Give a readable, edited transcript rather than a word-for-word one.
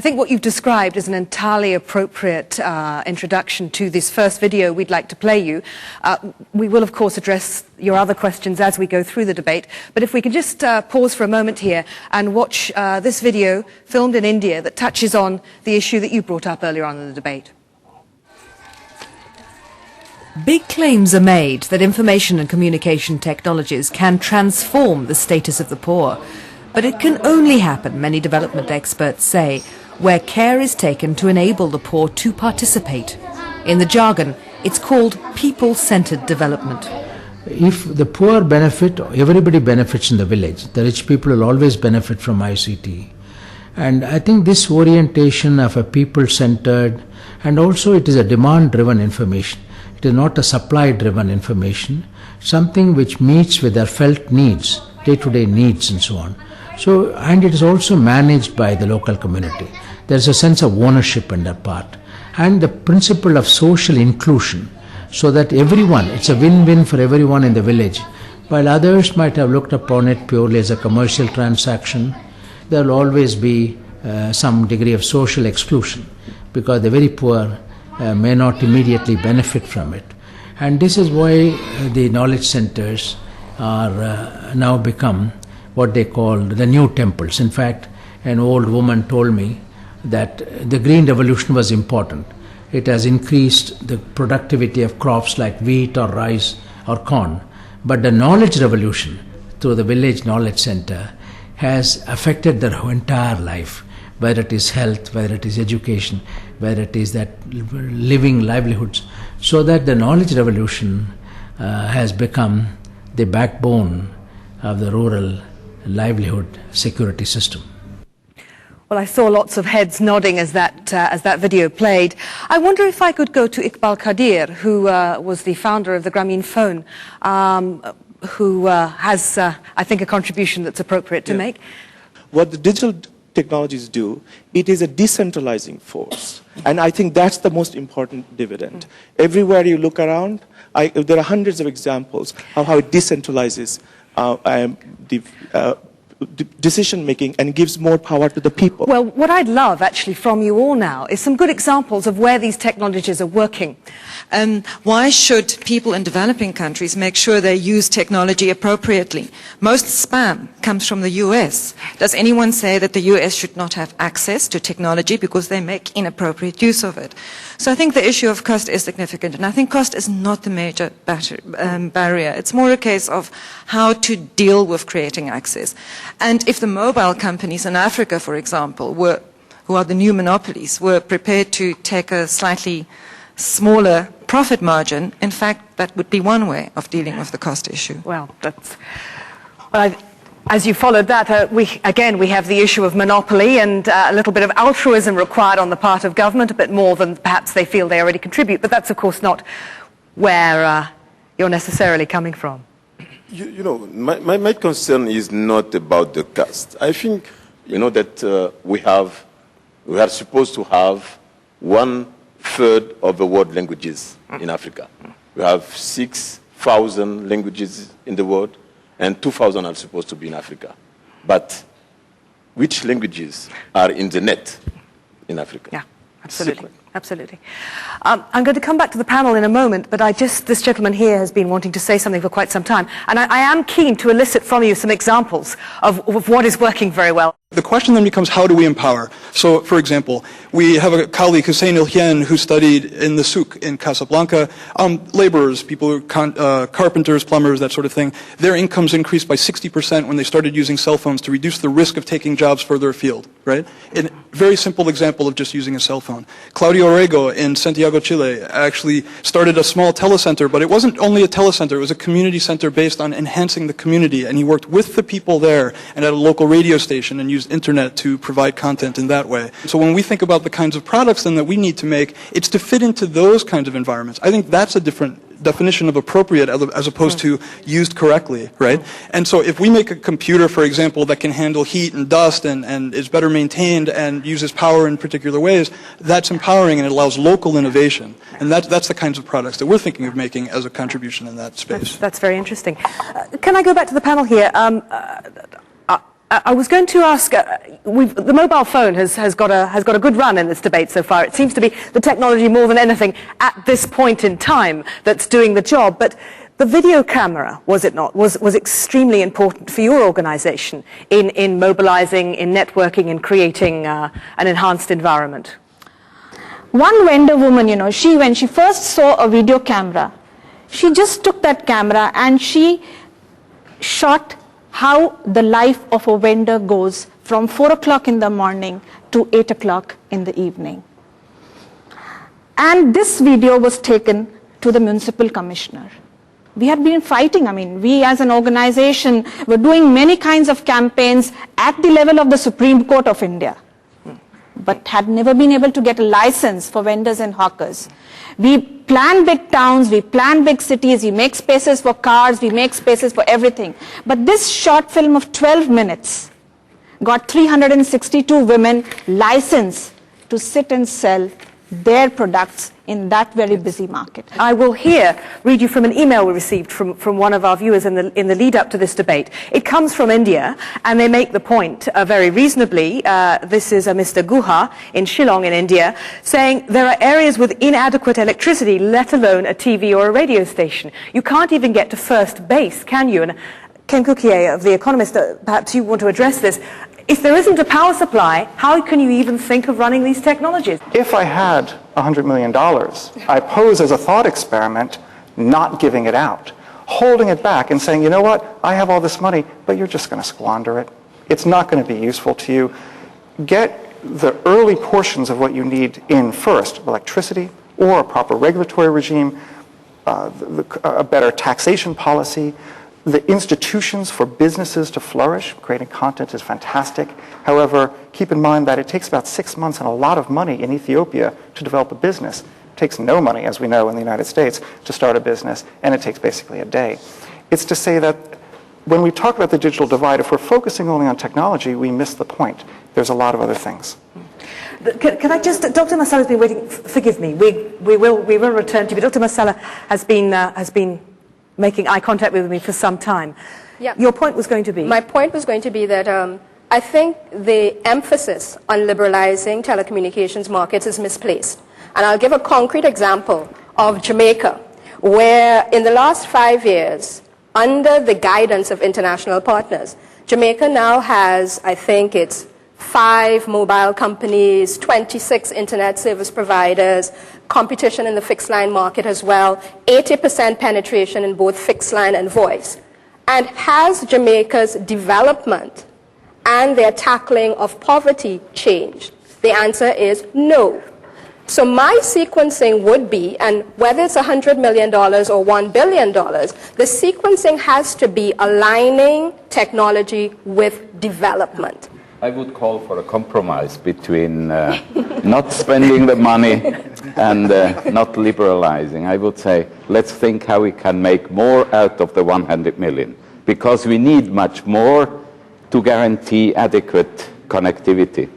I think what you've described is an entirely appropriate introduction to this first video we'd like to play you. We will, of course, address your other questions as we go through the debate, but if we can just pause for a moment here and watch this video filmed in India that touches on the issue that you brought up earlier on in the debate. Big claims are made that information and communication technologies can transform the status of the poor, but it can only happen, many development experts say, where care is taken to enable the poor to participate. In the jargon, it's called people-centered development. If the poor benefit, everybody benefits in the village. The rich people will always benefit from ICT. And I think this orientation of a people-centered, and also it is a demand-driven information. It is not a supply-driven information, something which meets with their felt needs, day-to-day needs and so on. So, and it is also managed by the local community. There is a sense of ownership in that part. And the principle of social inclusion, so that everyone, it's a win-win for everyone in the village. While others might have looked upon it purely as a commercial transaction, there will always be some degree of social exclusion, because the very poor may not immediately benefit from it. And this is why the knowledge centers are now become what they call the new temples. In fact, an old woman told me that the green revolution was important. It has increased the productivity of crops like wheat or rice or corn. But the knowledge revolution through the village knowledge center has affected their entire life, whether it is health, whether it is education, whether it is that living livelihoods. So that the knowledge revolution has become the backbone of the rural livelihood security system. Well, I saw lots of heads nodding as that video played. I wonder if I could go to Iqbal Qadir, who was the founder of the Grameen Phone, who has, I think, a contribution that's appropriate to make. What the digital technologies do, it is a decentralizing force. And I think that's the most important dividend. Everywhere you look around, there are hundreds of examples of how it decentralizes decision-making and gives more power to the people. Well, what I'd love, actually, from you all now is some good examples of where these technologies are working. Why should people in developing countries make sure they use technology appropriately? Most spam comes from the US. Does anyone say that the US should not have access to technology because they make inappropriate use of it? So I think the issue of cost is significant, and I think cost is not the major barrier. It's more a case of how to deal with creating access. And if the mobile companies in Africa, for example, who are the new monopolies, were prepared to take a slightly smaller profit margin, in fact, that would be one way of dealing with the cost issue. Well, as you followed that, we have the issue of monopoly and a little bit of altruism required on the part of government, a bit more than perhaps they feel they already contribute. But that's, of course, not where you're necessarily coming from. You know, my concern is not about the cost. I think, you know, that we are supposed to have 1/3 of the world languages in Africa. We have 6,000 languages in the world, and 2,000 are supposed to be in Africa. But which languages are in the net in Africa? Yeah, absolutely. Absolutely. I'm going to come back to the panel in a moment, but this gentleman here has been wanting to say something for quite some time, and I am keen to elicit from you some examples of what is working very well. The question then becomes, how do we empower? So, for example, we have a colleague, Hussein Ilhian, who studied in the souk in Casablanca. Laborers, people, carpenters, plumbers, that sort of thing, their incomes increased by 60% when they started using cell phones to reduce the risk of taking jobs further afield, right? A very simple example of just using a cell phone. Claudio Orrego in Santiago, Chile, actually started a small telecenter, but it wasn't only a telecenter, it was a community center based on enhancing the community, and he worked with the people there and at a local radio station and used internet to provide content in that way. So when we think about the kinds of products then that we need to make, it's to fit into those kinds of environments. I think that's a different definition of appropriate as opposed to used correctly, right? And so if we make a computer, for example, that can handle heat and dust and is better maintained and uses power in particular ways, that's empowering and it allows local innovation. And that's the kinds of products that we're thinking of making as a contribution in that space. That's very interesting. Can I go back to the panel here? I was going to ask, the mobile phone has got a good run in this debate so far. It seems to be the technology more than anything at this point in time that's doing the job. But the video camera, was it not, was extremely important for your organization in mobilizing, in networking, in creating an enhanced environment. One vendor woman, you know, when she first saw a video camera, she just took that camera and she shot how the life of a vendor goes from 4 o'clock in the morning to 8 o'clock in the evening. And this video was taken to the municipal commissioner. We had been fighting. I mean, we as an organization were doing many kinds of campaigns at the level of the Supreme Court of India, but had never been able to get a license for vendors and hawkers. We plan big towns, we plan big cities, we make spaces for cars, we make spaces for everything. But this short film of 12 minutes got 362 women licensed to sit and sell their products in that very busy market. I will read you from an email we received from one of our viewers in the lead up to this debate. It comes from India, and they make the point very reasonably. This is a Mr. Guha in Shillong in India, saying there are areas with inadequate electricity, let alone a TV or a radio station. You can't even get to first base, can you? And Ken Kukie of The Economist, perhaps you want to address this. If there isn't a power supply, how can you even think of running these technologies? If I had $100 million, I pose as a thought experiment not giving it out, holding it back and saying, you know what, I have all this money, but you're just going to squander it. It's not going to be useful to you. Get the early portions of what you need in first, electricity or a proper regulatory regime, a better taxation policy, the institutions for businesses to flourish. Creating content is fantastic. However, keep in mind that it takes about 6 months and a lot of money in Ethiopia to develop a business. It takes no money, as we know, in the United States to start a business, and it takes basically a day. It's to say that when we talk about the digital divide, if we're focusing only on technology, we miss the point. There's a lot of other things. Can I just, Dr. Masala has been waiting, forgive me, we will return to you, but Dr. Masala has been making eye contact with me for some time. Yeah. Your point was going to be? My point was going to be that I think the emphasis on liberalizing telecommunications markets is misplaced. And I'll give a concrete example of Jamaica, where in the last 5 years, under the guidance of international partners, Jamaica now has, I think it's 5 mobile companies, 26 internet service providers, competition in the fixed line market as well, 80% penetration in both fixed line and voice. And has Jamaica's development and their tackling of poverty changed? The answer is no. So my sequencing would be, and whether it's $100 million or $1 billion, the sequencing has to be aligning technology with development. I would call for a compromise between not spending the money and not liberalizing. I would say, let's think how we can make more out of the 100 million, because we need much more to guarantee adequate connectivity.